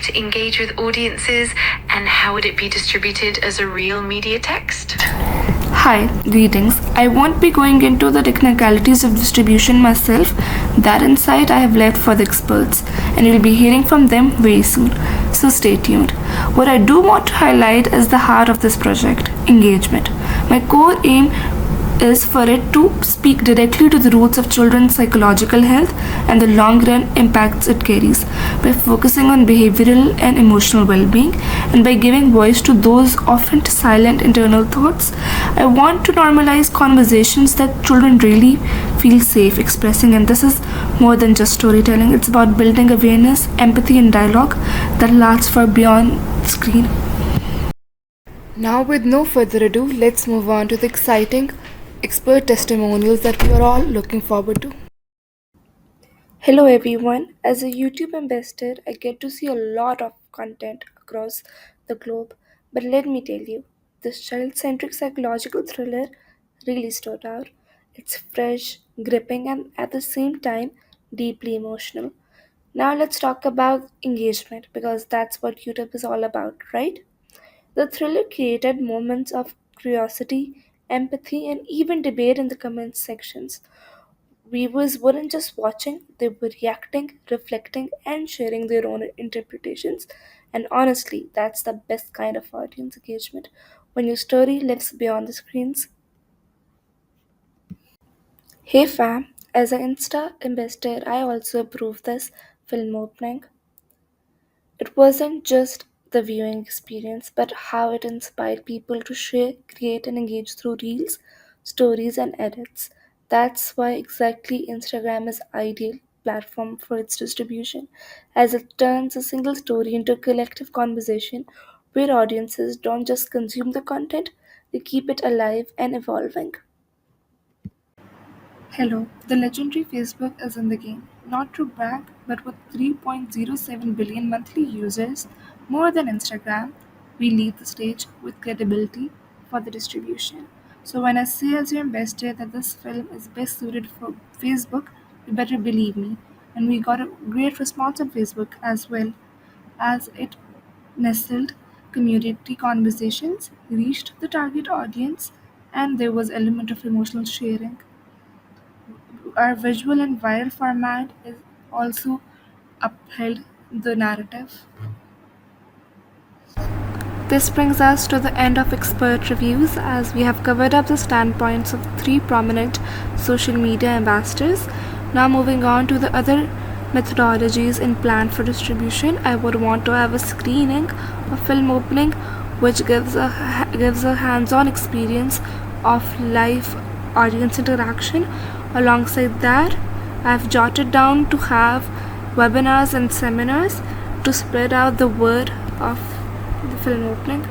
to engage with audiences, and how would it be distributed as a real media text? Hi, greetings. I won't be going into the technicalities of distribution myself. That insight I have left for the experts, and you'll be hearing from them very soon. So stay tuned. What I do want to highlight is the heart of this project, engagement. My core aim is for it to speak directly to the roots of children's psychological health and the long run impacts it carries by focusing on behavioral and emotional well being and by giving voice to those often silent internal thoughts. I want to normalize conversations that children really feel safe expressing, and this is more than just storytelling. It's about building awareness, empathy, and dialogue that lasts far beyond screen. Now, with no further ado, let's move on to the exciting expert testimonials that we are all looking forward to. Hello everyone. As a YouTube ambassador, I get to see a lot of content across the globe. But let me tell you, this child-centric psychological thriller really stood out. It's fresh, gripping, and at the same time deeply emotional. Now let's talk about engagement because that's what YouTube is all about, right? The thriller created moments of curiosity, empathy, and even debate in the comments sections. Viewers weren't just watching, they were reacting, reflecting, and sharing their own interpretations. And honestly, that's the best kind of audience engagement when your story lives beyond the screens. Hey fam, as an Insta ambassador, I also approve this film opening. It wasn't just the viewing experience, but how it inspired people to share, create, and engage through reels, stories, and edits. That's why exactly Instagram is ideal platform for its distribution, as it turns a single story into a collective conversation where audiences don't just consume the content, they keep it alive and evolving. Hello, the legendary Facebook is in the game. Not to brag, but with 3.07 billion monthly users, more than Instagram, we lead the stage with credibility for the distribution. So when I say as your investor that this film is best suited for Facebook, you better believe me. And we got a great response on Facebook as well as it nestled community conversations, reached the target audience, and there was element of emotional sharing. Our visual and viral format is also upheld the narrative. This brings us to the end of expert reviews as we have covered up the standpoints of three prominent social media ambassadors. Now moving on to the other methodologies in plan for distribution, I would want to have a screening, a film opening, which gives a hands-on experience of live audience interaction. Alongside that, I've jotted down to have webinars and seminars to spread out the word of the film opening.